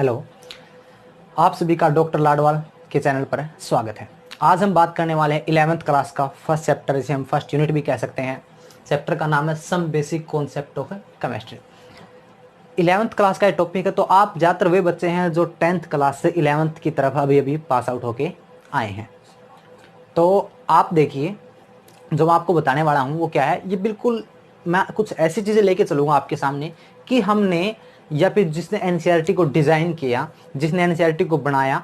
Hello, आप सभी का डॉक्टर लाडवाल के चैनल पर स्वागत है। आज हम बात करने वाले हैं 11th क्लास का फर्स्ट चैप्टर, जिसे हम फर्स्ट यूनिट भी कह सकते हैं। चैप्टर का नाम है some basic concept of chemistry. 11th class का टॉपिक है, तो आप ज़्यादातर वे बच्चे हैं जो 10th क्लास से 11th की तरफ अभी अभी पास आउट होके आए हैं। तो आप देखिए, जो मैं आपको बताने वाला हूँ वो क्या है, ये बिल्कुल मैं कुछ ऐसी चीज़ें लेके चलूँगा आपके सामने कि हमने या फिर जिसने एनसीईआरटी को डिज़ाइन किया, जिसने एनसीईआरटी को बनाया,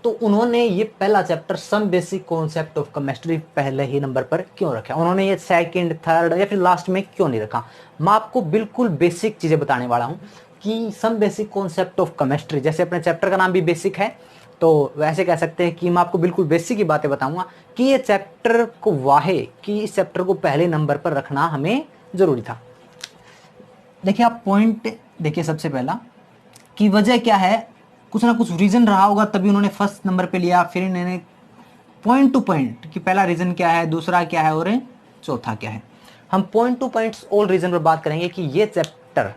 तो उन्होंने ये पहला chapter some basic concept of chemistry पहले ही नंबर पर क्यों रखा, उन्होंने ये सेकंड, थर्ड या फिर लास्ट में क्यों नहीं रखा। मैं आपको बिल्कुल बेसिक चीज़ें बताने वाला हूँ कि some basic concept of chemistry, जैसे अपने चैप्टर का नाम भी बेसिक है, तो वैसे कह सकते हैं कि मैं आपको बिल्कुल बेसिक की बातें बताऊंगा कि ये चैप्टर को कि इस चैप्टर को पहले नंबर पर रखना हमें ज़रूरी था। देखिए, आप पॉइंट देखिए, सबसे पहला कि वजह क्या है, कुछ ना कुछ रीज़न रहा होगा तभी उन्होंने फर्स्ट नंबर पे लिया। फिर इन्होंने पॉइंट टू पॉइंट कि पहला रीज़न क्या है, दूसरा क्या है और चौथा क्या है। हम point two points all reason पर बात करेंगे कि ये चैप्टर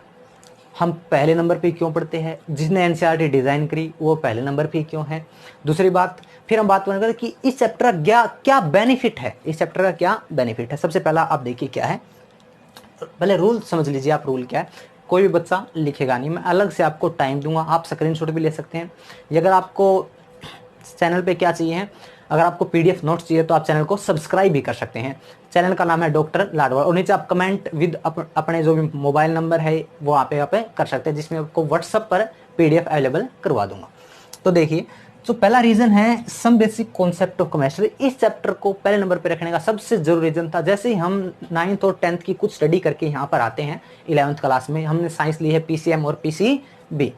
हम पहले नंबर पे क्यों पढ़ते हैं, जिसने एनसीईआरटी डिज़ाइन करी वो पहले नंबर पे क्यों है। दूसरी बात, फिर हम बात करेंगे कि इस चैप्टर का क्या बेनिफिट है, इस चैप्टर का क्या बेनिफिट है। सबसे पहला आप देखिए क्या है, पहले रूल समझ लीजिए आप। रूल क्या है, कोई भी बच्चा लिखेगा नहीं, मैं अलग से आपको टाइम दूंगा, आप स्क्रीनशॉट भी ले सकते हैं। ये अगर आपको चैनल पे क्या चाहिए है, अगर आपको पीडीएफ नोट्स चाहिए तो आप चैनल को सब्सक्राइब भी कर सकते हैं। चैनल का नाम है डॉक्टर लाडवाल, और नीचे आप कमेंट विद अपने जो भी मोबाइल नंबर है वो आप पे कर सकते हैं, जिसमें आपको व्हाट्सएप पर पीडीएफ अवेलेबल करवा दूंगा। तो देखिए, तो पहला रीजन है some basic concept of chemistry. इस चैप्टर को पहले नंबर पे रखने का सबसे जरूरी रीजन था, जैसे ही हम 9th और 10th की कुछ स्टडी करके यहाँ पर आते हैं 11th क्लास में, हमने साइंस ली है पीसीएम और पीसीबी।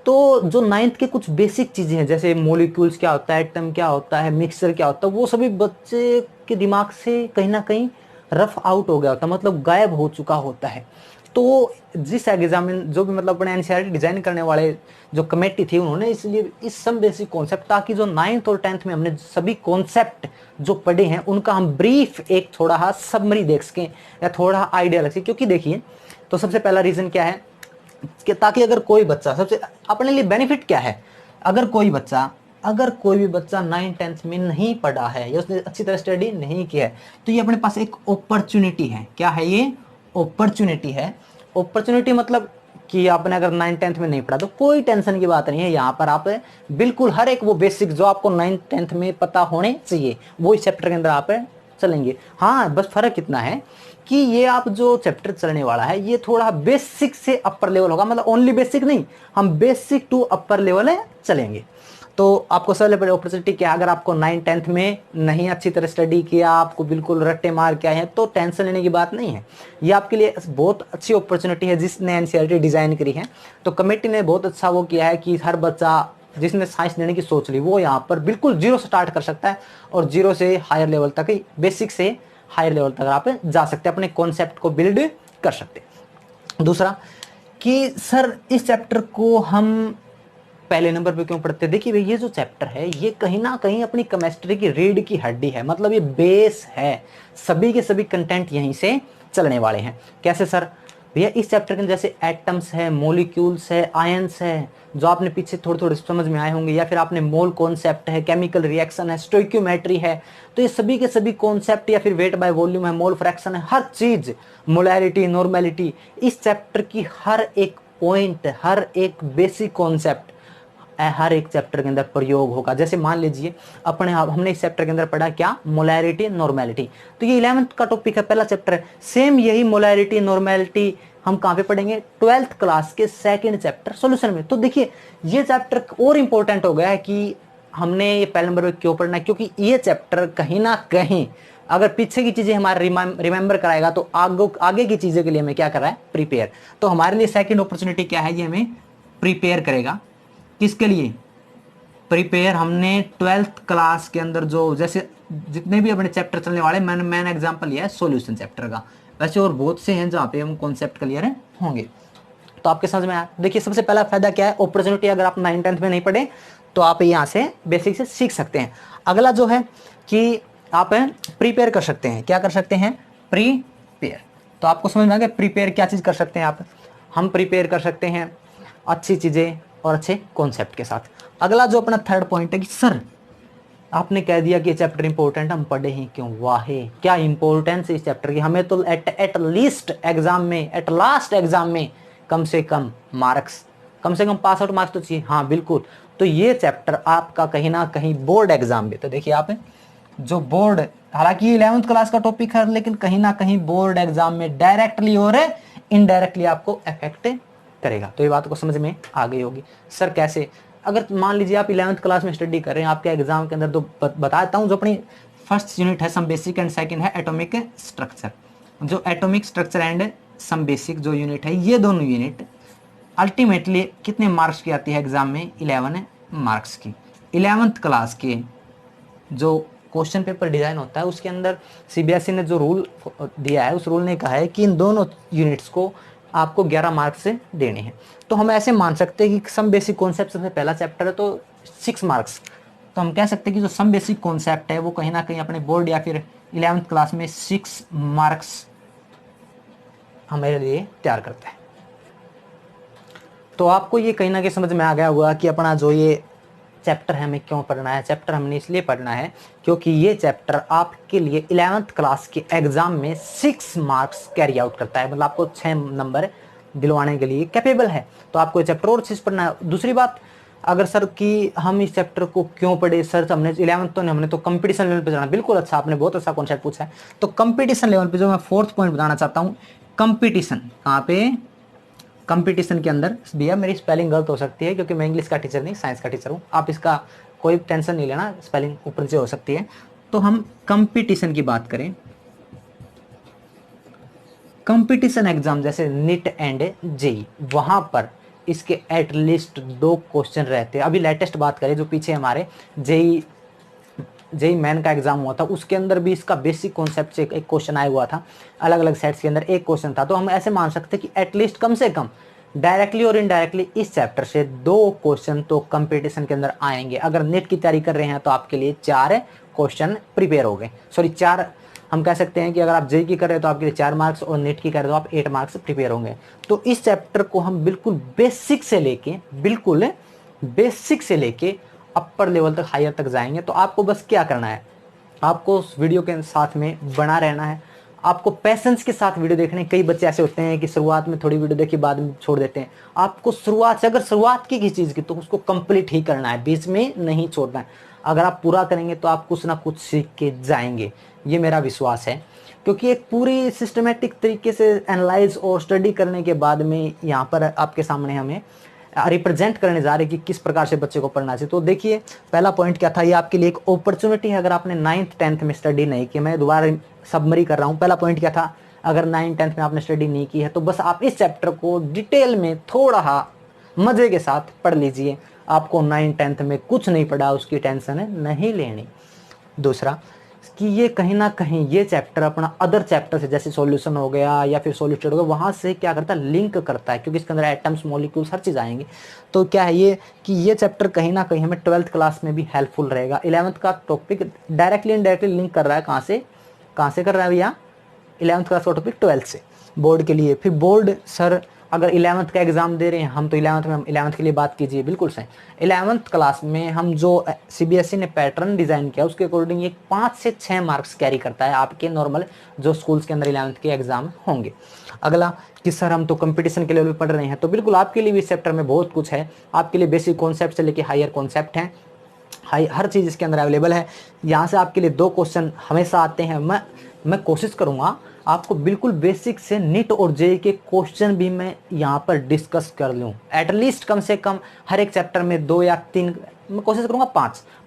तो जो 9th के कुछ बेसिक चीज़ें हैं, जैसे मॉलिक्यूल्स क्या होता है, एटम क्या होता है, मिक्सचर क्या होता है, वो सभी बच्चे के दिमाग से कहीं ना कहीं रफ आउट हो गया होता है, मतलब गायब हो चुका होता है। तो जिस एग्जामिन जो भी मतलब अपने एनसीईआरटी डिजाइन करने वाले जो कमेटी थी, उन्होंने इसलिए इस सम बेसिक कॉन्सेप्ट, ताकि जो 9th और 10th में हमने सभी कॉन्सेप्ट जो पढ़े हैं उनका हम ब्रीफ एक थोड़ा समरी देख सकें या थोड़ा आइडिया लग सके। क्योंकि देखिए, तो सबसे पहला रीजन क्या है कि ताकि अगर कोई बच्चा, सबसे अपने लिए बेनिफिट क्या है, अगर कोई भी बच्चा 9th-10th में नहीं पढ़ा है या उसने अच्छी तरह स्टडी नहीं किया है, तो ये अपने पास एक अपॉर्चुनिटी है। क्या है ये? अपॉर्चुनिटी है। अपॉर्चुनिटी मतलब कि आपने अगर 9th-10th में नहीं पढ़ा तो कोई टेंशन की बात नहीं है, यहाँ पर आप बिल्कुल हर एक वो बेसिक जो आपको 9th-10th में पता होने चाहिए वो इस चैप्टर के अंदर आप चलेंगे। हाँ, बस फर्क इतना है कि ये आप जो चैप्टर चलने वाला है ये थोड़ा बेसिक से अपर लेवल होगा, मतलब ओनली बेसिक नहीं, हम बेसिक टू अपर लेवल चलेंगे। तो आपको सबसे बड़ी अपॉर्चुनिटी क्या है, अगर आपको 9th-10th में नहीं अच्छी तरह स्टडी किया, आपको बिल्कुल रट्टे मार के आए हैं, तो टेंशन लेने की बात नहीं है। ये आपके लिए बहुत अच्छी अपॉर्चुनिटी है जिसने एनसीईआरटी डिज़ाइन करी है। तो कमेटी ने बहुत अच्छा वो किया है कि हर बच्चा जिसने साइंस लेने की सोच ली वो यहाँ पर बिल्कुल जीरो से स्टार्ट कर सकता है, और जीरो से हायर लेवल तक, बेसिक से हायर लेवल तक आप जा सकते हैं, अपने कॉन्सेप्ट को बिल्ड कर सकते हैं। दूसरा कि सर इस चैप्टर को हम पहले नंबर पे क्यों पढ़ते हैं। देखिए भाई, ये जो चैप्टर है ये कहीं ना कहीं अपनी केमिस्ट्री की रीढ़ की हड्डी है, मतलब ये बेस है, सभी के सभी कंटेंट यहीं से चलने वाले हैं। कैसे सर? भैया, इस चैप्टर के अंदर जैसे एटम्स है, मॉलिक्यूल्स है, आयंस है, जो आपने पीछे थोड़े थोड़े समझ में आए होंगे, या फिर आपने मोल कॉन्सेप्ट है, केमिकल रिएक्शन है, स्टोइक्योमेट्री है, तो ये सभी के सभी कॉन्सेप्ट, या फिर वेट बाय वॉल्यूम है, मोल फ्रैक्शन है, हर चीज, मोलैरिटी, नॉर्मेलिटी, इस चैप्टर की हर एक पॉइंट, हर एक बेसिक कॉन्सेप्ट हर एक चैप्टर के अंदर प्रयोग होगा। जैसे मान लीजिए हमने इस चैप्टर के अंदर पढ़ा क्या, मोलैरिटी, नॉर्मेलिटी, तो ये 11th का टॉपिक है, पहला चैप्टर है। सेम यही मोलैरिटी, नॉर्मेलिटी हम कहाँ पे पढ़ेंगे? 12th क्लास के सेकंड चैप्टर सॉल्यूशन में। तो देखिए, ये चैप्टर और इंपॉर्टेंट हो गया है कि हमने ये पहले नंबर पे क्यों पढ़ना है, क्योंकि ये चैप्टर कहीं ना कहीं अगर पीछे की चीजें हमारे रिमेंबर कराएगा तो आगे की चीजें के लिए हमें क्या कर रहा है? प्रिपेयर। तो हमारे लिए सेकंड अपॉर्चुनिटी क्या है, ये हमें प्रिपेयर करेगा। किसके लिए प्रिपेयर? हमने 12th क्लास के अंदर जो जैसे जितने भी अपने चैप्टर चलने वाले, मैंने एग्जांपल लिया है सॉल्यूशन चैप्टर का, वैसे और बहुत से हैं जहाँ पे हम कॉन्सेप्ट क्लियर होंगे। तो आपके समझ में आया। देखिए, सबसे पहला फायदा क्या है, अपॉर्चुनिटी, अगर आप 9th-10th में नहीं पढ़े तो आप यहाँ से बेसिक से सीख सकते हैं। अगला जो है कि आप प्रिपेयर कर सकते हैं। क्या कर सकते हैं? प्रीपेयर। तो आपको समझ में आ गया प्रिपेयर क्या चीज़ कर सकते हैं आप। हम प्रिपेयर कर सकते हैं अच्छी चीज़ें, और अच्छे कॉन्सेप्ट के साथ। अगला जो अपना थर्ड पॉइंट है कि सर आपने कह दिया कि ये चैप्टर इंपॉर्टेंट, हम पढ़े ही क्यों? वाहे क्या इंपॉर्टेंस इस चैप्टर की, हमें तो एट लीस्ट एग्जाम में, एट लास्ट एग्जाम में कम से कम मार्क्स, कम से कम पास आउट मार्क्स तो चाहिए। हाँ बिल्कुल, तो ये चैप्टर आपका कहीं ना कहीं बोर्ड एग्जाम में, तो देखिए आप जो बोर्ड, हालांकि 11th क्लास का टॉपिक है लेकिन कहीं ना कहीं बोर्ड एग्जाम में डायरेक्टली और इनडायरेक्टली आपको अफेक्ट करेगा। तो ये बात को समझ में आ गई होगी। सर कैसे? अगर मान लीजिए आप 11th क्लास में स्टडी कर रहे हैं, आपके एग्जाम के अंदर तो बताता हूँ, जो अपनी फर्स्ट यूनिट है सम बेसिक एंड सेकंड है एटॉमिक स्ट्रक्चर। जो atomic structure and some basic जो यूनिट है, ये दोनों यूनिट अल्टीमेटली कितने मार्क्स की आती है एग्जाम में? 11 मार्क्स की। 11th क्लास के जो क्वेश्चन पेपर डिजाइन होता है उसके अंदर सीबीएसई ने जो रूल दिया है, उस रूल ने कहा है कि इन दोनों यूनिट्स को आपको 11 मार्क्स से देने हैं। तो हम ऐसे मान सकते हैं कि सम बेसिक कॉन्सेप्ट सबसे पहला चैप्टर है तो 6 मार्क्स। तो हम कह सकते हैं कि जो सम बेसिक कॉन्सेप्ट है वो कहीं ना कहीं अपने बोर्ड या फिर 11th क्लास में 6 मार्क्स हमारे लिए तैयार करता है। तो आपको ये कहीं ना कहीं समझ में आ गया होगा कि अपना जो ये चैप्टर है हमें क्यों पढ़ना है। चैप्टर हमने इसलिए पढ़ना है क्योंकि ये चैप्टर आपके लिए 11th क्लास के एग्जाम में 6 मार्क्स कैरी आउट करता है, मतलब आपको 6 नंबर दिलवाने के लिए कैपेबल है। तो आपको ये चैप्टर और चीज पढ़ना है। दूसरी बात, अगर सर कि हम इस चैप्टर को क्यों पढ़े सर, हमने 11th तो नहीं, हमने तो कंपटीशन लेवल पे जाना। बिल्कुल अच्छा, आपने बहुत अच्छा कॉन्सेप्ट पूछा है। तो कंपटीशन लेवल पे जो मैं फोर्थ पॉइंट बताना चाहता हूँ, कंपटीशन कहाँ पे? कंपटीशन के अंदर भैया मेरी स्पेलिंग गलत हो सकती है क्योंकि मैं इंग्लिश का टीचर नहीं साइंस का टीचर हूँ, आप इसका कोई टेंशन नहीं लेना, स्पेलिंग ऊपर से हो सकती है। तो हम कंपटीशन की बात करें, कंपटीशन एग्जाम जैसे नीट एंड जेई, वहां पर इसके एटलीस्ट 2 क्वेश्चन रहते हैं। अभी लेटेस्ट बात करें जो पीछे हमारे जेई मैन का एग्जाम हुआ था, उसके अंदर भी इसका बेसिक कॉन्सेप्ट से एक क्वेश्चन आया हुआ था, अलग अलग सेट्स के अंदर एक क्वेश्चन था। तो हम ऐसे मान सकते हैं कि एटलीस्ट कम से कम डायरेक्टली और इनडायरेक्टली इस चैप्टर से 2 क्वेश्चन तो कंपटीशन के अंदर आएंगे। अगर नेट की तैयारी कर रहे हैं तो आपके लिए 4 क्वेश्चन प्रिपेयर हो गए, सॉरी 4, हम कह सकते हैं कि अगर आप जेई की कर रहे हो तो आपके लिए 4 मार्क्स और नेट की कर रहे हो तो आप 8 मार्क्स प्रिपेयर होंगे। तो इस चैप्टर को हम बिल्कुल बेसिक से लेके अपर लेवल तक, हायर तक जाएंगे। तो आपको बस क्या करना है, आपको उस वीडियो के साथ में बना रहना है, आपको पैसेंस के साथ वीडियो देखने। कई बच्चे ऐसे होते हैं कि शुरुआत में थोड़ी वीडियो देखी बाद में छोड़ देते हैं। आपको शुरुआत से, अगर शुरुआत की किसी चीज़ की, तो उसको कंप्लीट ही करना है, बीच में नहीं छोड़ना है। अगर आप पूरा करेंगे तो आप कुछ ना कुछ सीख के जाएंगे, ये मेरा विश्वास है। क्योंकि एक पूरी सिस्टमेटिक तरीके से एनालाइज और स्टडी करने के बाद में यहाँ पर आपके सामने हमें रिप्रेजेंट करने जा रहे कि किस प्रकार से बच्चे को पढ़ना चाहिए। तो देखिए पहला पॉइंट क्या था, ये आपके लिए एक अपॉर्चुनिटी है। अगर आपने 9th 10th में स्टडी नहीं की, मैं दोबारा सबमरी कर रहा हूँ, पहला पॉइंट क्या था, अगर 9th 10th में आपने स्टडी नहीं की है तो बस आप इस चैप्टर को डिटेल में थोड़ा मजे के साथ पढ़ लीजिए। आपको 9th 10th में कुछ नहीं पढ़ा उसकी टेंशन नहीं लेनी। दूसरा कि ये कहीं ना कहीं ये चैप्टर अपना अदर चैप्टर से, जैसे सॉल्यूशन हो गया या फिर सॉल्यूटेड हो गया, वहाँ से क्या करता है, लिंक करता है, क्योंकि इसके अंदर एटम्स, मॉलिक्यूल्स, हर चीज़ आएंगे। तो क्या है ये कि ये चैप्टर कहीं ना कहीं हमें 12th क्लास में भी हेल्पफुल रहेगा। 11th का टॉपिक डायरेक्टली इनडायरेक्टली लिंक कर रहा है, कहाँ से कर रहा है भैया? 11th क्लास का टॉपिक 12th से, बोर्ड के लिए। फिर बोर्ड सर अगर 11th का एग्जाम दे रहे हैं हम, तो 11th के लिए बात कीजिए, बिल्कुल सही। 11th क्लास में हम जो सीबीएसई ने पैटर्न डिजाइन किया उसके अकॉर्डिंग एक 5 से 6 मार्क्स कैरी करता है आपके नॉर्मल जो स्कूल्स के अंदर 11th के एग्जाम होंगे। अगला कि सर हम तो कंपटीशन के लेवल पे पढ़ रहे हैं, तो बिल्कुल आपके लिए भी इस चैप्टर में बहुत कुछ है। आपके लिए बेसिक कॉन्सेप्ट से लेके हायर कॉन्सेप्ट हैं, हर चीज़ इसके अंदर अवेलेबल है। यहाँ से आपके लिए 2 क्वेश्चन हमेशा आते हैं। मैं कोशिश करूँगा आपको बिल्कुल बेसिक से नीट और जेई के क्वेश्चन भी मैं यहाँ पर डिस्कस कर लूँ। एटलीस्ट कम से कम हर एक चैप्टर में 2 या 3, मैं कोशिश करूँगा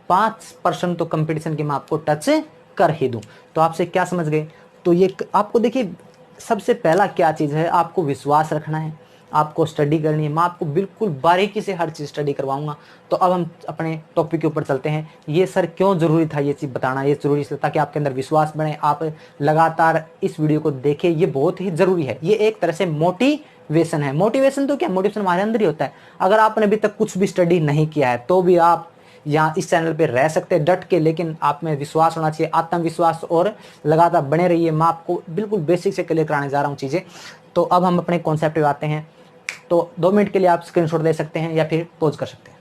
5% तो कंपटीशन की मैं आपको टच कर ही दूँ। तो आपसे क्या समझ गए? तो ये आपको देखिए, सबसे पहला क्या चीज़ है, आपको विश्वास रखना है, आपको स्टडी करनी है। मैं आपको बिल्कुल बारीकी से हर चीज़ स्टडी करवाऊंगा। तो अब हम अपने टॉपिक के ऊपर चलते हैं। ये सर क्यों ज़रूरी था ये चीज़ बताना, ये ज़रूरी इसलिए ताकि आपके अंदर विश्वास बढ़े, आप लगातार इस वीडियो को देखें, ये बहुत ही ज़रूरी है। ये एक तरह से मोटिवेशन है। मोटिवेशन तो क्या, मोटिवेशन हमारे अंदर ही होता है। अगर आपने अभी तक कुछ भी स्टडी नहीं किया है तो भी आप यहाँ इस चैनल पे रह सकते हैं डट के, लेकिन आप में विश्वास होना चाहिए, आत्मविश्वास, और लगातार बने रहिए। मैं आपको बिल्कुल बेसिक से क्लियर कराने जा रहा हूँ चीज़ें। तो अब हम अपने कॉन्सेप्ट पे आते हैं तो 2 मिनट के लिए आप स्क्रीनशॉट ले सकते हैं या फिर पॉज कर सकते हैं।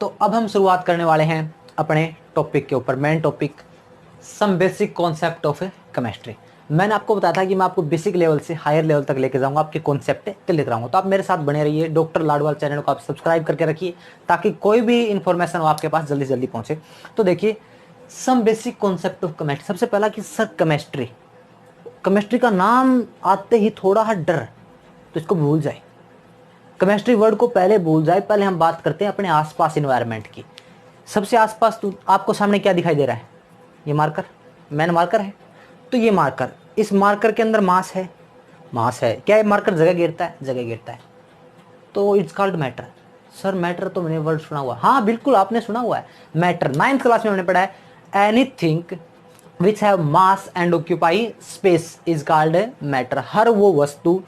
तो अब हम शुरुआत करने वाले हैं अपने टॉपिक के ऊपर, main topic, some basic concept of chemistry. मैंने आपको बताया था कि मैं आपको बेसिक लेवल से हायर लेवल तक लेके जाऊंगा, आपके कॉन्सेप्ट क्लियर कराऊंगा। तो आप मेरे साथ बने रहिए, डॉक्टर लाडवाल चैनल को आप सब्सक्राइब करके रखिए ताकि कोई भी इंफॉर्मेशन हो आपके पास जल्दी से जल्दी पहुंचे। तो देखिए, some basic concept of chemistry. सबसे पहला कि सर केमिस्ट्री, केमिस्ट्री का नाम आते ही थोड़ा सा डर, तो इसको भूल जाए, केमिस्ट्री वर्ड को पहले भूल जाए। पहले हम बात करते हैं अपने आसपास इन्वायरमेंट की। सबसे आसपास तो आपको सामने क्या दिखाई दे रहा है? ये मार्कर, मैन मार्कर है। तो ये मार्कर, इस मार्कर के अंदर मास है, मास है। क्या ये मार्कर जगह घेरता है? जगह घेरता है। तो it's called matter. Sir matter तो मैंने वर्ड सुना हुआ है। हाँ बिल्कुल, आपने सुना हुआ है मैटर, 9th क्लास में हमने पढ़ा है। Anything which have mass and occupy space is called matter. हर वो वस्तु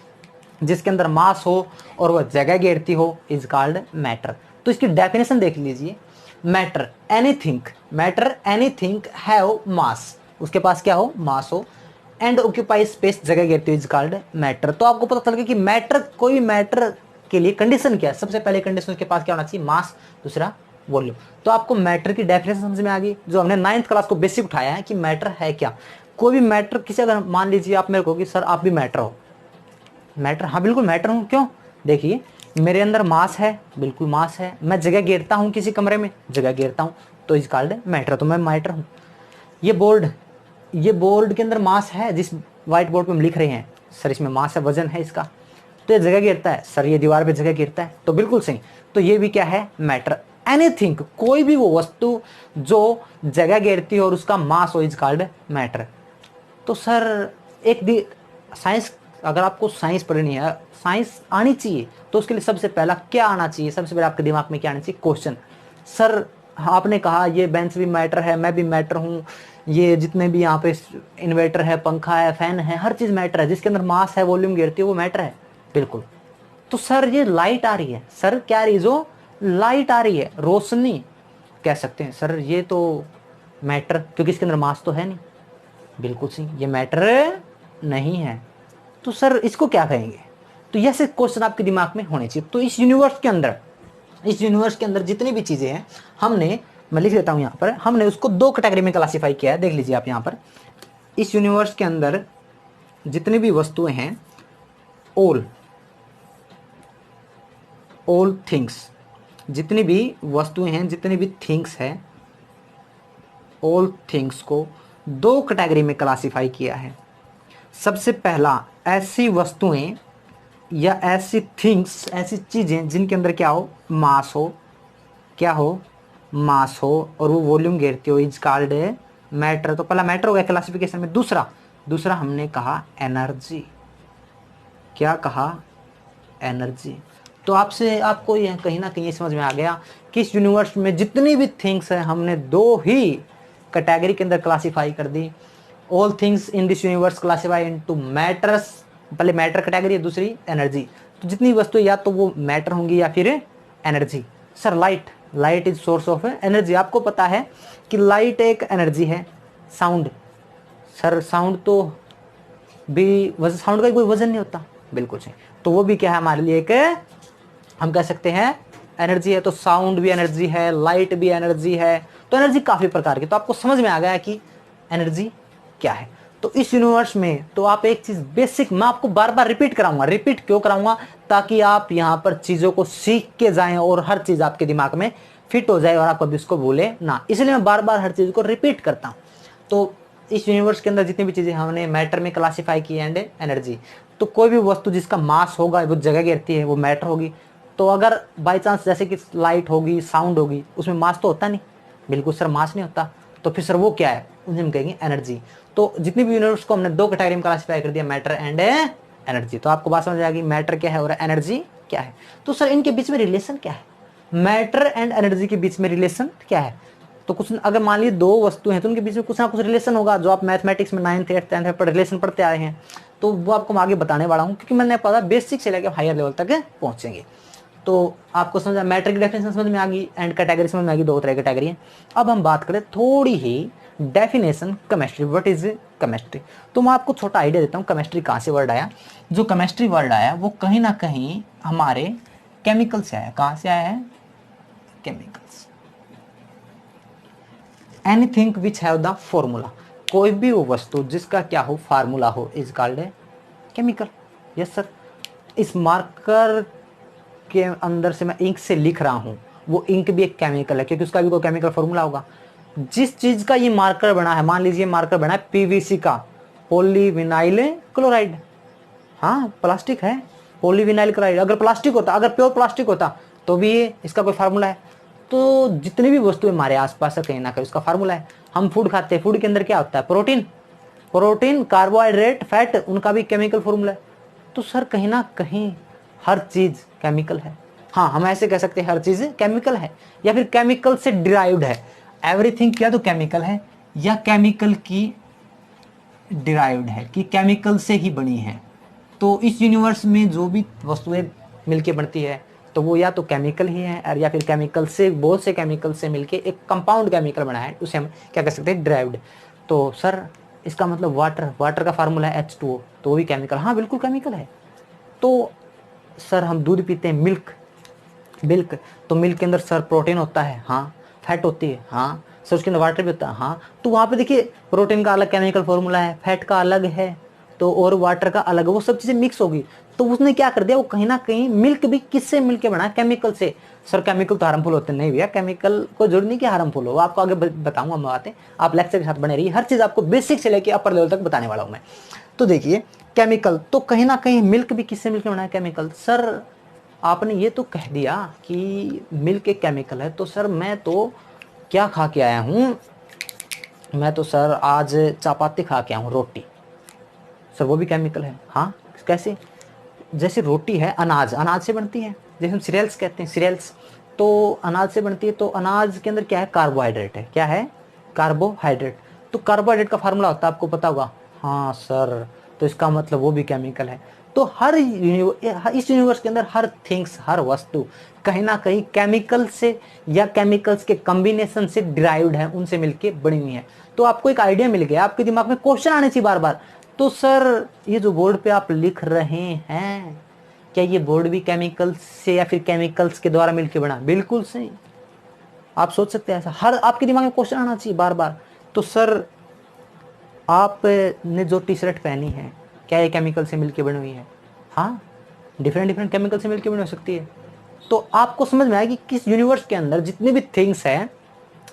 जिसके अंदर मास हो और वह जगह घेरती हो इज कॉल्ड मैटर। तो इसकी डेफिनेशन देख लीजिए, matter anything, matter anything have मास, उसके पास क्या हो? मास हो, एंड ऑक्यूपाई स्पेस, जगह घेरती हो, इज कॉल्ड मैटर। तो आपको पता चल गया कि मैटर, कोई मैटर के लिए कंडीशन क्या है? सबसे पहले कंडीशन उसके पास क्या होना चाहिए? मास, दूसरा वॉल्यूम। तो आपको मैटर की डेफिनेशन समझ में आ गई, जो हमने 9th क्लास को बेसिक उठाया है कि मैटर है क्या। कोई भी मैटर, किसी अगर मान लीजिए आप मेरे को कि सर आप भी मैटर हो, मैटर, हाँ बिल्कुल मैटर हूँ। क्यों? देखिए, मेरे अंदर मास है, बिल्कुल मास है। मैं जगह घेरता हूँ किसी कमरे में, जगह घेरता हूँ, तो इज कॉल्ड मैटर। तो मैं मैटर हूँ। ये बोर्ड, ये बोर्ड के अंदर मास है, जिस व्हाइट बोर्ड पे हम लिख रहे हैं, सर इसमें मास है, वजन है इसका, तो ये जगह घेरता है। सर ये दीवार पे जगह घेरता है, तो बिल्कुल सही। तो ये भी क्या है? मैटर। एनीथिंग, कोई भी वो वस्तु जो जगह घेरती हो और उसका मास हो इज कॉल्ड मैटर। तो सर एक साइंस, अगर आपको साइंस पढ़नी है, साइंस आनी चाहिए, तो उसके लिए सबसे पहला क्या आना चाहिए? सबसे पहले आपके दिमाग में क्या आना चाहिए? क्वेश्चन। सर आपने कहा ये बेंच भी मैटर है, मैं भी मैटर हूँ, ये जितने भी यहाँ पे इन्वर्टर है, पंखा है, फैन है, हर चीज मैटर है। जिसके अंदर मास है, वॉल्यूम घेरती है, वो मैटर है, बिल्कुल। तो सर ये लाइट आ रही है, सर क्या आ रही है? जो लाइट आ रही है, रोशनी कह सकते हैं, सर ये तो मैटर, क्योंकि इसके अंदर मास तो है नहीं, बिल्कुल सही, ये मैटर नहीं है। तो सर इसको क्या कहेंगे? तो ऐसे क्वेश्चन आपके दिमाग में होने चाहिए। तो इस यूनिवर्स के अंदर, इस यूनिवर्स के अंदर जितनी भी चीजें हैं, हमने, मैं लिख देता हूं यहां पर, हमने उसको 2 कैटेगरी में क्लासिफाई किया है। देख लीजिए आप यहां पर, इस यूनिवर्स के अंदर जितनी भी वस्तुएं हैं, ऑल, ऑल थिंग्स, जितनी भी वस्तुएं हैं, जितनी भी थिंग्स है, ऑल थिंग्स को 2 कैटेगरी में क्लासिफाई किया है। सबसे पहला, ऐसी वस्तुएं या ऐसी थिंग्स, ऐसी चीजें जिनके अंदर क्या हो? मास हो, क्या हो? मास हो, और वो वॉल्यूम घेरती हो, इज कॉल्ड मैटर। तो पहला मैटर हो गया क्लासिफिकेशन में। दूसरा, दूसरा हमने कहा एनर्जी। क्या कहा? एनर्जी। तो आपसे, आपको ये कहीं ना कहीं समझ में आ गया कि इस यूनिवर्स में जितनी भी थिंग्स है, हमने 2 ही कैटेगरी के अंदर क्लासिफाई कर दी। All things in this universe classify into matters, पहले मैटर कैटेगरी है, दूसरी एनर्जी। तो जितनी वस्तु या तो वो मैटर होंगी या फिर energy. Sir light, light is source of energy. आपको पता है कि लाइट एक एनर्जी है। साउंड, सर साउंड तो भी, साउंड का कोई वजन नहीं होता, बिल्कुल सही। तो वो भी क्या है हमारे लिए? एक, हम कह सकते हैं एनर्जी है। तो साउंड भी एनर्जी है, लाइट भी एनर्जी है। तो एनर्जी काफी प्रकार की। तो आपको समझ में आ गया कि एनर्जी क्या है। तो इस यूनिवर्स में, तो आप एक चीज बेसिक, मैं आपको बार बार रिपीट कराऊंगा। रिपीट क्यों कराऊंगा? ताकि आप यहां पर चीजों को सीख के जाएं और हर चीज आपके दिमाग में फिट हो जाए और आप कभी इसको भूले ना। इसलिए मैं बार बार हर चीज को रिपीट करता हूं। तो इस यूनिवर्स के अंदर जितनी भी चीजें हमने मैटर में क्लासिफाई की एंड एनर्जी। तो कोई भी वस्तु जिसका मास होगा, वो जगह घेरती है, वो मैटर होगी। तो अगर बाई चांस जैसे कि लाइट होगी, साउंड होगी, उसमें मास तो होता नहीं, बिल्कुल सर मास नहीं होता, तो फिर सर वो क्या है? उन्हें हम कहेंगे एनर्जी। तो जितनी भी यूनिवर्स को हमने 2 कैटेगरी में क्लासिफाई कर दिया, मैटर एंड एनर्जी। तो आपको बात समझ आएगी मैटर क्या है और एनर्जी क्या है। तो सर इनके बीच में रिलेशन क्या है? मैटर एंड एनर्जी के बीच में रिलेशन क्या है? तो कुछ, अगर मान लीजिए 2 वस्तु हैं, तो उनके बीच में कुछ ना कुछ रिलेशन होगा, जो आप मैथमेटिक्स में 9th 8th 10th पर रिलेशन पढ़ते आए हैं। तो वो आपको मैं आगे बताने वाला हूँ, क्योंकि मैंने पता बेसिक से लेकर हायर लेवल तक पहुंचेंगे। तो आपको समझ, मैटर की डेफिनेशन समझ में आ गई एंड कैटेगरी समझ में आ गई। 2 तरह की कैटेगरी है। अब हम बात करें थोड़ी ही definition chemistry, what is chemistry. तो मैं आपको छोटा आइडिया देता हूँ केमिस्ट्री कहाँ से वर्ड आया। जो केमिस्ट्री वर्ड आया वो कहीं ना कहीं हमारे केमिकल से आया। कहाँ से आया है? Chemicals. Anything which have the formula, कोई भी वो वस्तु जिसका क्या हो, फार्मूला हो, is called a chemical. Yes sir. इस मार्कर के अंदर से मैं इंक से लिख रहा हूँ, वो इंक भी एक केमिकल है क्योंकि उसका भी कोई केमिकल फॉर्मूला होगा। जिस चीज का ये मार्कर बना है, मान लीजिए मार्कर बना है पीवीसी का, पॉलीविनाइल क्लोराइड। हाँ प्लास्टिक है, पॉलीविनाइल क्लोराइड। अगर प्लास्टिक होता, अगर प्योर प्लास्टिक होता तो भी इसका कोई फार्मूला है। तो जितनी भी वस्तुएं हमारे आसपास है कहीं ना कहीं उसका फार्मूला है। हम फूड खाते हैं, फूड के अंदर क्या होता है? प्रोटीन, प्रोटीन, कार्बोहाइड्रेट, फैट, उनका भी केमिकल फॉर्मूला है। तो सर कहीं ना कहीं हर चीज केमिकल है। हाँ हम ऐसे कह सकते हैं हर चीज केमिकल है या फिर केमिकल से डिराइव्ड है। एवरीथिंग क्या तो केमिकल है या केमिकल की डिराइव्ड है कि केमिकल से ही बनी है। तो इस यूनिवर्स में जो भी वस्तुएं मिलके बनती है तो वो या तो केमिकल ही है और या फिर केमिकल से, बहुत से केमिकल से मिलके एक कंपाउंड केमिकल बना है, उसे हम क्या कह सकते हैं? डिराइव्ड। तो सर इसका मतलब वाटर, वाटर का फार्मूला है H2O, तो वो भी केमिकल। हाँ बिल्कुल केमिकल है। तो सर हम दूध पीते हैं, मिल्क, मिल्क, तो मिल्क के अंदर सर प्रोटीन होता है, हाँ, फैट होती है, हाँ सर, उसके अंदर वाटर भी होता है, हाँ। तो वहाँ पे देखिए प्रोटीन का अलग केमिकल फॉर्मूला है, फैट का अलग है, तो और वाटर का अलग है, वो सब चीज़ें मिक्स होगी। तो उसने क्या कर दिया, वो कहीं ना कहीं मिल्क भी किससे मिलके बना? केमिकल से। सर केमिकल तो हार्मफुल होते नहीं भैया, केमिकल को जरूरी नहीं कि हार्मफुल हो, आपको आगे बताऊंगा मैं बातें। आप लेक्चर के साथ बने रहिए, हर चीज़ आपको बेसिक से लेके अपर लेवल तक बताने वाला हूँ मैं। तो देखिए केमिकल तो कहीं ना कहीं मिल्क भी किससे मिलकर बना है? केमिकल। सर आपने ये तो कह दिया कि मिल्क एक केमिकल है, तो सर मैं तो क्या खा के आया हूँ? मैं तो सर आज चपाती खा के आया हूँ, रोटी। सर वो भी केमिकल है। हाँ कैसे? जैसे रोटी है, अनाज, अनाज से बनती है, जैसे हम सीरियल्स कहते हैं, सीरियल्स, तो अनाज से बनती है। तो अनाज के अंदर क्या है? कार्बोहाइड्रेट है। क्या है? कार्बोहाइड्रेट। तो कार्बोहाइड्रेट का फार्मूला होता है, आपको पता होगा। हाँ सर, तो इसका मतलब वो भी केमिकल है। तो इस यूनिवर्स के अंदर हर थिंग्स, हर वस्तु कहीं ना कहीं केमिकल से या केमिकल्स के कॉम्बिनेशन से डिराइव्ड है, उनसे मिलके बनी हुई है। तो आपको एक आइडिया मिल गया, आपके दिमाग में क्वेश्चन आने चाहिए बार बार। तो सर ये जो बोर्ड पे आप लिख रहे हैं, क्या ये बोर्ड भी केमिकल्स से या फिर केमिकल्स के द्वारा मिलकर बना? बिल्कुल सही। आप सोच सकते हैं ऐसा, हर आपके दिमाग में क्वेश्चन आना चाहिए बार बार। तो सर आपने जो टी शर्ट पहनी है, क्या ये केमिकल से मिलकर बनी हुई है? हाँ, डिफरेंट डिफरेंट केमिकल से मिलकर बनी हो सकती है। तो आपको समझ में आया कि किस यूनिवर्स के अंदर जितने भी थिंग्स हैं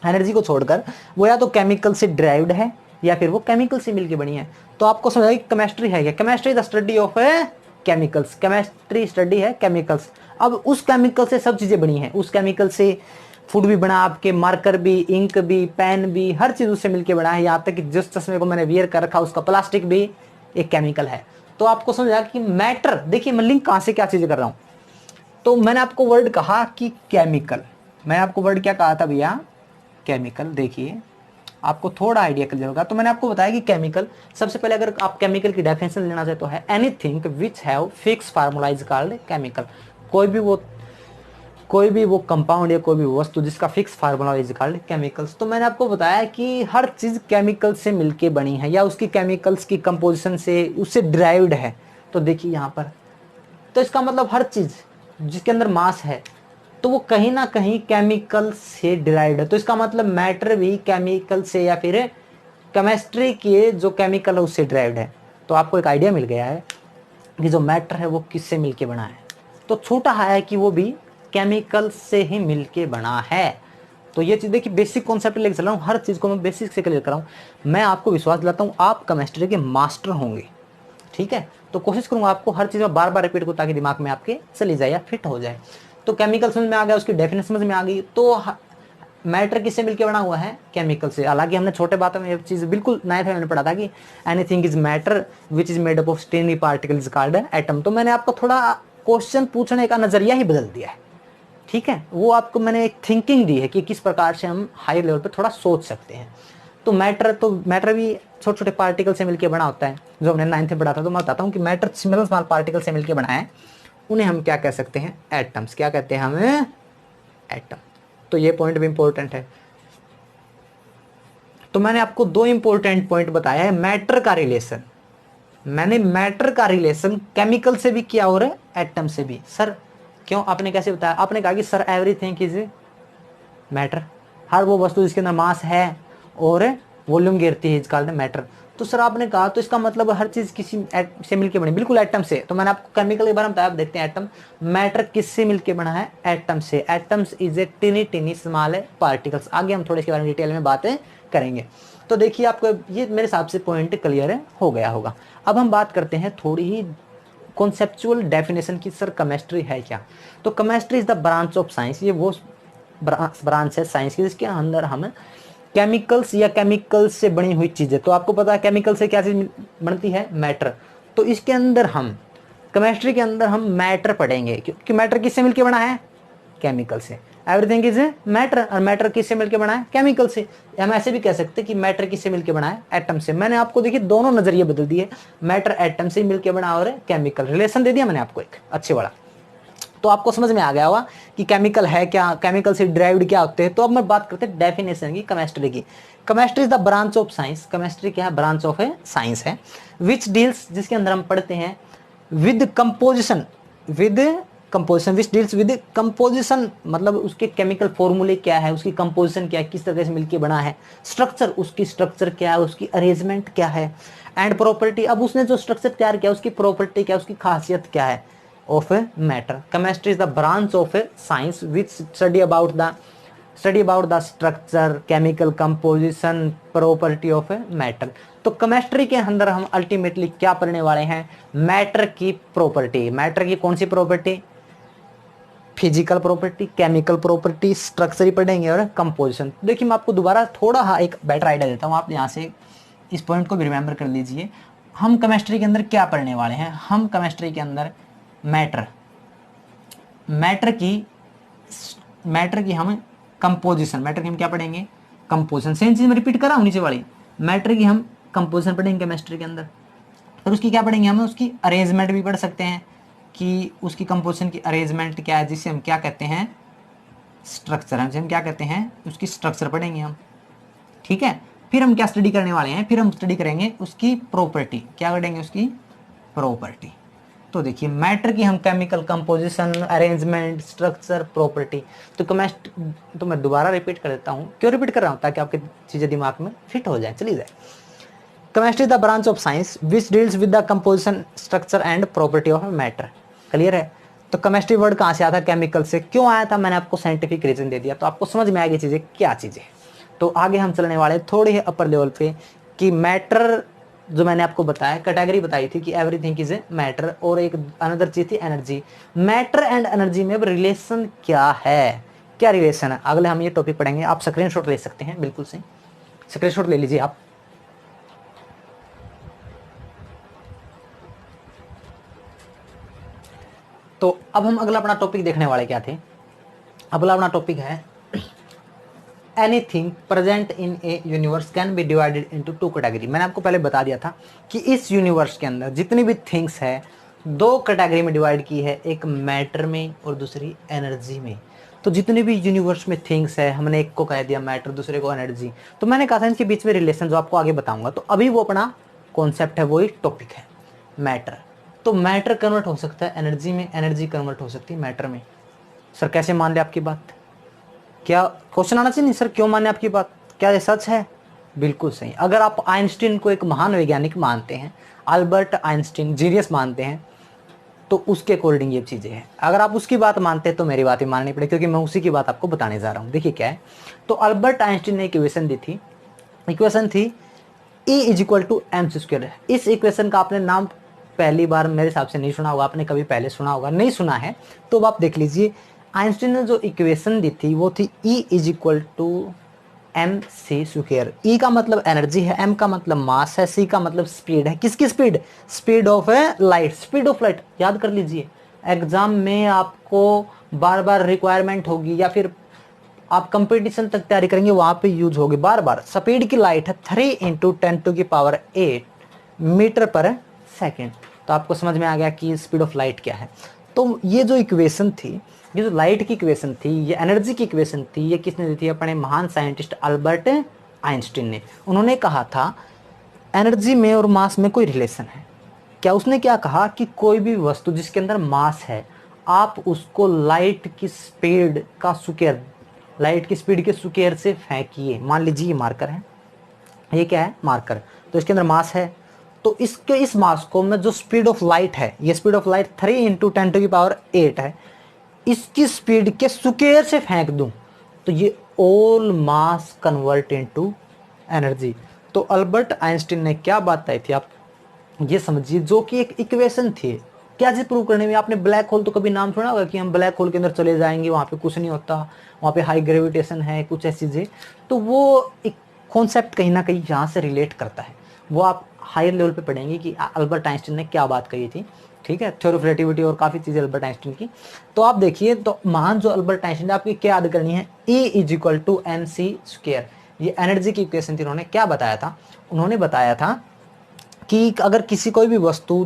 एनर्जी को छोड़कर, वो या तो केमिकल से ड्राइव्ड है या फिर वो केमिकल से मिलकर बनी है। तो आपको समझ आया कि केमिस्ट्री है क्या? Chemistry the study of chemicals. Chemistry study है केमिकल्स। अब उस केमिकल से सब चीजें बनी है, उस केमिकल से फूड भी बना, आपके मार्कर भी, इंक भी, पेन भी, हर चीज उससे मिलकर बना है। यहाँ तक कि जिस चश्मे को मैंने वियर कर रखा उसका प्लास्टिक भी एक केमिकल है। तो आपको समझ आया कि मैटर, देखिए मैं लिंक कहां से क्या चीजें कर रहा हूं। तो मैंने आपको वर्ड कहा कि केमिकल, मैंने आपको वर्ड क्या कहा था भैया? केमिकल। देखिए आपको थोड़ा आइडिया क्लियर होगा। तो मैंने आपको बताया कि केमिकल, सबसे पहले अगर आप केमिकल की डेफिनेशन लेना चाहे तो है anything which have fix formula is called chemical. कोई भी वो कंपाउंड या कोई भी वस्तु जिसका fix formula is called chemicals. तो मैंने आपको बताया कि हर चीज केमिकल से मिलके बनी है या उसकी केमिकल्स की कंपोजिशन से, उससे डिराइव्ड है। तो देखिए यहाँ पर, तो इसका मतलब हर चीज जिसके अंदर मास है तो वो कहीं ना कहीं केमिकल से डिराइव्ड है। तो इसका मतलब मैटर भी केमिकल से या फिर केमिस्ट्री के जो केमिकल है उससे डिराइव्ड है। तो आपको एक आइडिया मिल गया है कि जो मैटर है वो किससे मिलके बना है। तो छोटा है कि वो भी केमिकल से ही मिलके बना है। तो ये चीज देखिए, बेसिक कॉन्सेप्ट लेके चल रहा हूँ, हर चीज को मैं बेसिक से क्लियर कर रहा हूँ। मैं आपको विश्वास दिलाता हूँ आप केमिस्ट्री के मास्टर होंगे, ठीक है। तो कोशिश करूंगा आपको हर चीज में बार बार रिपीट करूं ताकि दिमाग में आपके चली जाए या फिट हो जाए। तो केमिकल समझ में आ गया, उसकी डेफिनेशन समझ में आ गई। तो मैटर किससे मिलकर बना हुआ है? केमिकल से। हालांकि हमने छोटे बातों में ये चीज बिल्कुल नए थे, मैंने पढ़ा था कि anything is matter which is made up of tiny particles called atom. तो मैंने आपको थोड़ा क्वेश्चन पूछने का नजरिया ही बदल दिया है, ठीक है। वो आपको मैंने एक थिंकिंग दी है कि किस प्रकार से हम हाई लेवल पे थोड़ा सोच सकते हैं। तो मैटर भी छोटे छोटे पार्टिकल से मिलकर बना होता है, जो हमने 9th में पढ़ा था। तो मैं बताता हूँ कि मैटर स्मॉल स्मॉल पार्टिकल से मिलकर बना है, उन्हें हम क्या कह सकते हैं? एटम्स। क्या कहते हैं हमें? एटम। तो ये पॉइंट भी इंपॉर्टेंट है। तो मैंने आपको दो इंपॉर्टेंट पॉइंट बताया है। मैटर का रिलेशन, मैंने मैटर का रिलेशन केमिकल से भी किया और एटम से भी। सर क्यों, आपने कैसे बताया? आपने कहा कि सर एवरीथिंग इज मैटर, हर वो वस्तु जिसके अंदर मास है और वॉल्यूम गिरती है इज कॉल्ड मैटर। तो सर आपने कहा तो इसका मतलब हर चीज किसी से मिलकर बनी, बिल्कुल एटम से। तो मैंने आपको केमिकल के बारे में बताया, आप देखते हैं एटम। मैटर किससे मिलकर बना है? एटम से। Atoms is a टिनी टिनी small particles. आगे हम थोड़े इसके बारे में डिटेल में बातें करेंगे। तो देखिए आपको ये मेरे हिसाब से पॉइंट क्लियर हो गया होगा। अब हम बात करते हैं थोड़ी ही कॉन्सेप्चुअल डेफिनेशन की। सर केमिस्ट्री है क्या? तो chemistry is the branch of science, ये वो ब्रांच है साइंस की जिसके अंदर हम केमिकल्स या केमिकल्स से बनी हुई चीजें, तो आपको पता है केमिकल से क्या चीज बनती है? मैटर। तो इसके अंदर हम केमिस्ट्री के अंदर हम मैटर पढ़ेंगे, क्योंकि मैटर किससे मिलकर बना है? केमिकल से। एवरीथिंग इज मैटर, और मैटर किससे मिलकर बना है? केमिकल से। हम ऐसे भी कह सकते हैं कि मैटर किससे मिलकर बना है? एटम से। मैंने आपको देखिए दोनों नजरिए बदल दिए, मैटर एटम से मिलकर बना और केमिकल, रिलेशन दे दिया मैंने आपको एक अच्छे वाला। तो आपको समझ में आ गया होगा कि केमिकल है क्या, केमिकल से डिराइव्ड क्या होते हैं। तो अब मैं बात करते हैं डेफिनेशन की केमिस्ट्री की। Chemistry is the branch of science, chemistry क्या है? ब्रांच ऑफ ए साइंस है। विच डील्स, जिसके अंदर हम पढ़ते हैं with composition, with composition, which deals with composition, मतलब उसके केमिकल फॉर्मूले क्या है, उसकी कंपोजिशन क्या है, किस तरह से मिलकर बना है। स्ट्रक्चर, उसकी स्ट्रक्चर क्या है, उसकी अरेंजमेंट क्या है। एंड प्रॉपर्टी, अब उसने जो स्ट्रक्चर तैयार किया उसकी प्रॉपर्टी क्या है, उसकी खासियत क्या है of a matter. Chemistry is the branch of a science which study about the structure, chemical composition, property of a matter. तो केमिस्ट्री के अंदर हम अल्टीमेटली क्या पढ़ने वाले हैं? मैटर की प्रॉपर्टी। मैटर की कौन सी property? Physical property, chemical property, structure ही पढ़ेंगे और कंपोजिशन। देखिए मैं आपको दोबारा थोड़ा एक बेटर आइडिया देता हूँ, आप यहाँ से इस पॉइंट को भी रिमेंबर कर लीजिए। हम केमिस्ट्री के अंदर क्या पढ़ने वाले हैं? हम केमिस्ट्री के अंदर मैटर, मैटर की हम कंपोजिशन, मैटर की हम क्या पढ़ेंगे? कंपोजिशन। सेम चीज मैं रिपीट कर रहा हूं नीचे वाली। मैटर की हम कंपोजिशन पढ़ेंगे केमिस्ट्री के अंदर। और उसकी क्या पढ़ेंगे? हम उसकी अरेंजमेंट भी पढ़ सकते हैं कि उसकी कंपोजिशन की अरेंजमेंट क्या है, जिसे हम क्या कहते हैं? स्ट्रक्चर। हम क्या कहते हैं? उसकी स्ट्रक्चर पढ़ेंगे हम, ठीक है। फिर हम क्या स्टडी करने वाले हैं? फिर हम स्टडी करेंगे उसकी प्रॉपर्टी। क्या करेंगे? उसकी प्रॉपर्टी। तो देखिए मैटर की हम chemical composition, arrangement, structure, property. तो मैं दोबारा रिपीट कर देता हूँ। क्यों रिपीट कर रहा हूँ? ताकि आपकी चीजें दिमाग में फिट हो जाए, चली जाए। Chemistry the branch of science which deals with the composition, structure and property of matter. Clear है? तो केमिस्ट्री वर्ड कहाँ से आया था? केमिकल से। क्यों आया था? मैंने आपको साइंटिफिक रीजन दे दिया, तो आपको समझ में आएगी चीजें क्या चीजें। तो आगे हम चलने वाले थोड़े ही अपर लेवल पे कि मैटर, जो मैंने आपको बताया कैटेगरी बताई थी कि एवरीथिंग इज ए मैटर, और एक अनदर चीज थी एनर्जी। मैटर एंड एनर्जी में रिलेशन क्या है? क्या रिलेशन है? अगले हम ये टॉपिक पढ़ेंगे। आप स्क्रीनशॉट ले सकते हैं, बिल्कुल सही, स्क्रीनशॉट ले लीजिए आप। तो अब हम अगला अपना टॉपिक देखने वाले क्या थे? अगला अपना टॉपिक है anything present in A universe can be divided into two category. मैंने आपको पहले बता दिया था कि इस यूनिवर्स के अंदर जितनी भी थिंग्स है दो कैटेगरी में डिवाइड की है, एक मैटर में और दूसरी एनर्जी में। तो जितने भी यूनिवर्स में थिंग्स है, हमने एक को कह दिया मैटर, दूसरे को एनर्जी। तो मैंने कहा था इनके बीच में रिलेशन जो आपको आगे बताऊंगा। तो अभी वो अपना कॉन्सेप्ट है, वो एक टॉपिक है मैटर। तो मैटर कन्वर्ट हो सकता है एनर्जी में, एनर्जी कन्वर्ट हो सकती है मैटर में। सर कैसे मान ले आपकी बात? क्या क्वेश्चन आना चाहिए नहीं सर, क्यों माने आपकी बात? क्या ये सच है? बिल्कुल सही। अगर आप आइंस्टीन को एक महान वैज्ञानिक मानते हैं, अल्बर्ट आइंस्टीन जीनियस मानते हैं, तो उसके अकॉर्डिंग ये चीजें हैं। अगर आप उसकी बात मानते हैं तो मेरी बात ही माननी पड़ेगी, क्योंकि मैं उसी की बात आपको बताने जा रहा हूँ। देखिए क्या है, तो अल्बर्ट आइंस्टीन ने इक्वेशन दी थी, इक्वेशन थी E is equal to M C square. इस इक्वेशन का आपने नाम पहली बार मेरे हिसाब से नहीं सुना होगा, आपने कभी पहले सुना होगा, नहीं सुना है तो अब आप देख लीजिए। आइंस्टीन ने जो इक्वेशन दी थी वो थी E is equal to M C square. E का मतलब एनर्जी है, M का मतलब मास है, C का मतलब स्पीड है। किसकी speed? Speed of light, speed of light. याद कर लीजिए, एग्जाम में आपको बार बार रिक्वायरमेंट होगी, या फिर आप कंपटीशन तक तैयारी करेंगे वहां पे यूज होगी बार बार। स्पीड की लाइट है 3 × 10⁸ मीटर पर सेकेंड। तो आपको समझ में आ गया कि स्पीड ऑफ लाइट क्या है। तो ये जो इक्वेशन थी, ये जो लाइट की इक्वेशन थी, ये एनर्जी की इक्वेशन थी, ये किसने दी थी? अपने महान साइंटिस्ट अल्बर्ट आइंस्टीन ने। उन्होंने कहा था एनर्जी में और मास में कोई रिलेशन है क्या? उसने क्या कहा कि कोई भी वस्तु जिसके अंदर मास है, आप उसको लाइट की स्पीड के स्क्वायर से फेंकिए। मान लीजिए ये मार्कर है, ये क्या है? मार्कर। तो इसके अंदर मास है, तो इस मास को मैं, जो स्पीड ऑफ लाइट है, ये स्पीड ऑफ लाइट 3 × 10⁸ है, इसकी स्पीड के स्क्वायर से फेंक दूं तो ये ऑल मास कन्वर्ट इनटू एनर्जी। तो अल्बर्ट आइंस्टीन ने क्या बात बताई थी, आप ये समझिए, जो कि एक इक्वेशन थी। क्या चीज प्रूव करने में? आपने ब्लैक होल तो कभी नाम सुना होगा कि हम ब्लैक होल के अंदर चले जाएंगे, वहां पे कुछ नहीं होता, वहां पे हाई ग्रेविटेशन है, कुछ ऐसी चीजें। तो वो एक कॉन्सेप्ट कहीं ना कहीं यहाँ से रिलेट करता है, वो आप हायर लेवल पे पढ़ेंगे कि अल्बर्ट आइंस्टीन ने क्या बात कही थी। ठीक है, थ्योरी ऑफ रिलेटिविटी और काफ़ी चीज़ें अल्बर्ट आइंस्टीन की। तो आप देखिए, तो महान जो अल्बर्ट आइंस्टीन ने, आपकी क्या याद करनी है? E = mc²। ये एनर्जी की इक्वेशन थी। उन्होंने क्या बताया था? उन्होंने बताया था कि अगर किसी कोई भी वस्तु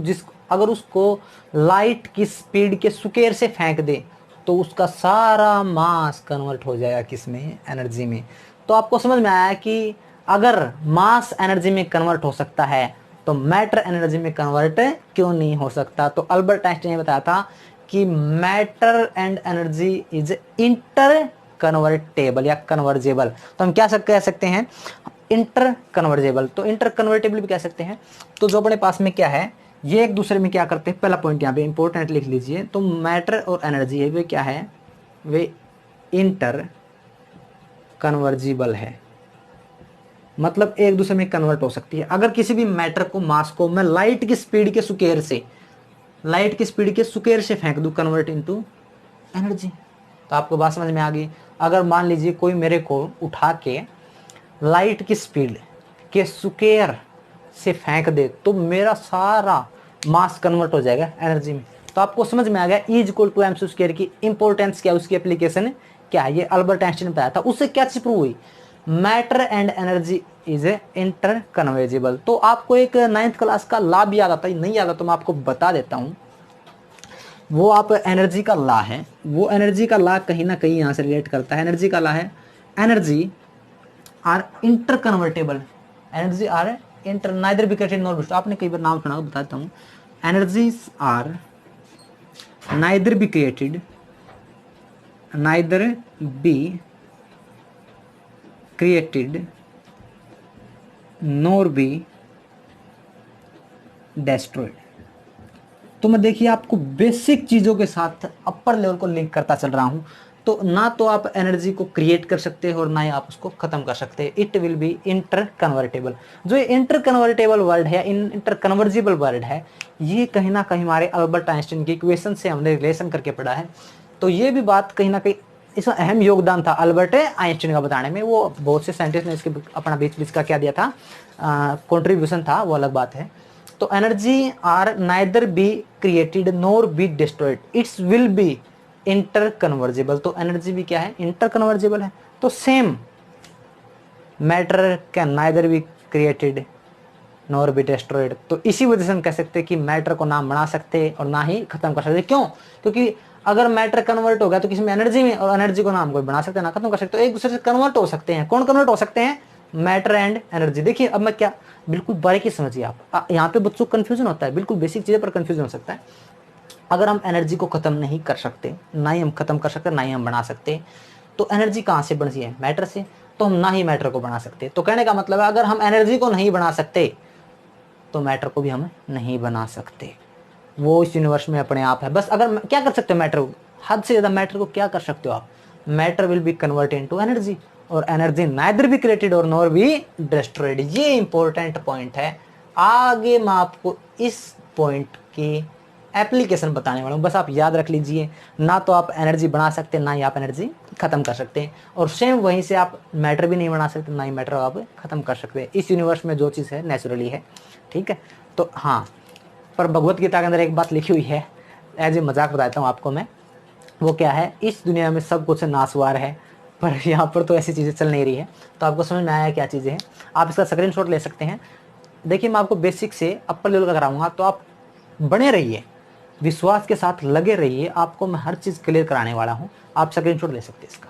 अगर उसको लाइट की स्पीड के स्क्वायर से फेंक दे तो उसका सारा मास कन्वर्ट हो जाएगा किसमें? एनर्जी में। तो आपको समझ में आया कि अगर मास एनर्जी में कन्वर्ट हो सकता है तो मैटर एनर्जी में कन्वर्ट क्यों नहीं हो सकता? तो अल्बर्ट आइंस्टाइन ने बताया था कि matter and energy is inter convertible या कन्वर्जेबल। तो हम क्या कह सकते हैं? इंटर कन्वर्जेबल। तो इंटर कन्वर्टेबल भी कह सकते हैं। तो जो अपने पास में क्या है, ये एक दूसरे में क्या करते हैं? पहला पॉइंट यहाँ पे इंपॉर्टेंट लिख लीजिए। तो मैटर और एनर्जी है, वे क्या है? वे इंटर कन्वर्जिबल है, मतलब एक दूसरे में कन्वर्ट हो सकती है। अगर किसी भी मैटर को, मास को मैं लाइट की स्पीड के स्क्वायर से फेंक दूं, कन्वर्ट इनटू एनर्जी। तो आपको बात समझ में आ गई। अगर मान लीजिए कोई मेरे को उठा के लाइट की स्पीड के स्क्वायर से फेंक दे तो मेरा सारा मास कन्वर्ट हो जाएगा एनर्जी में। तो आपको समझ में आ गया E = mc² की इंपॉर्टेंस क्या है, उसकी एप्लीकेशन क्या है। ये अल्बर्ट आइंस्टीन ने बताया था। उससे क्या चीज प्रूव हुई? Matter and energy is interconvertible. तो आपको एक 9th क्लास का लॉ भी याद आता है, नहीं याद आता तो मैं आपको बता देता हूँ। वो आप एनर्जी का लॉ है, वो एनर्जी का लॉ कहीं ना कहीं यहाँ से रिलेट करता है। एनर्जी का लॉ है energy are interconvertible, energy are inter neither be created nor destroyed. आपने कई बार नाम सुना, बताता हूँ। Energies are neither be created nor be destroyed. तो मैं देखिए आपको बेसिक चीज़ों के साथ अपर लेवल को लिंक करता चल रहा हूँ। तो ना तो आप एनर्जी को क्रिएट कर सकते हो और ना ही आप उसको खत्म कर सकते हैं। It will be inter convertible. जो ये इंटर कन्वर्टेबल वर्ड है, इंटर कन्वर्जिबल वर्ड है, ये कहीं ना कहीं हमारे अल्बर्ट आइंस्टीन की इक्वेशन से हमने रिलेशन करके पढ़ा है। तो ये भी बात कहीं ना कहीं, इसमें अहम योगदान था अल्बर्ट आइंस्टीन का बताने में। वो बहुत से साइंटिस्ट ने इसके अपना बीच का क्या दिया था, कॉन्ट्रीब्यूशन था, वो अलग बात है। तो energy are neither be created nor be destroyed, it's will be interconvertible. तो एनर्जी भी क्या है? इंटर कन्वर्जिबल है। तो same matter can neither be created nor be destroyed. तो इसी वजह से हम कह सकते हैं कि मैटर को ना बना सकते और ना ही खत्म कर सकते। क्यों? क्योंकि अगर मैटर कन्वर्ट हो गया तो किसी में एनर्जी में, और एनर्जी को ना हम कोई बना सकते हैं ना खत्म कर सकते। तो एक दूसरे से कन्वर्ट हो सकते हैं। कौन कन्वर्ट हो सकते हैं? Matter and energy. देखिए अब मैं क्या, बिल्कुल बारीकी समझिए आप। यहाँ पे बच्चों को कंफ्यूजन होता है, बिल्कुल बेसिक चीज़ें पर कंफ्यूजन हो सकता है। अगर हम एनर्जी को खत्म नहीं कर सकते, ना ही हम खत्म कर सकते, ना ही हम बना सकते, तो एनर्जी कहाँ से बनती है? मैटर से। तो हम ना ही मैटर को बना सकते। तो कहने का मतलब है, अगर हम एनर्जी को नहीं बना सकते तो मैटर को भी हम नहीं बना सकते। वो इस यूनिवर्स में अपने आप है। बस अगर क्या कर सकते हो मैटर को, हद से ज़्यादा मैटर को क्या कर सकते हो आप? Matter will be convert into energy, और एनर्जी नाइदर बी क्रिएटेड और नॉर बी डिस्ट्रॉयड। ये इंपॉर्टेंट पॉइंट है। आगे मैं आपको इस पॉइंट की एप्लीकेशन बताने वाला हूँ, बस आप याद रख लीजिए। ना तो आप एनर्जी बना सकते, ना ही आप एनर्जी खत्म कर सकते हैं। और सेम वहीं से आप मैटर भी नहीं बना सकते, ना ही मैटर आप खत्म कर सकते हैं। इस यूनिवर्स में जो चीज़ है नेचुरली है। ठीक है, तो हाँ, पर भगवत गीता के अंदर एक बात लिखी हुई है, एज ए मजाक बताता हूँ आपको मैं। वो क्या है? इस दुनिया में सब कुछ नासवार है, पर यहाँ पर तो ऐसी चीज़ें चल नहीं रही है। तो आपको समझ में आया क्या चीज़ें हैं? आप इसका स्क्रीनशॉट ले सकते हैं। देखिए मैं आपको बेसिक से अपर लेवल का कराऊंगा, तो आप बने रहिए, विश्वास के साथ लगे रहिए। आपको मैं हर चीज़ क्लियर कराने वाला हूँ। आप स्क्रीनशॉट ले सकते हैं इसका।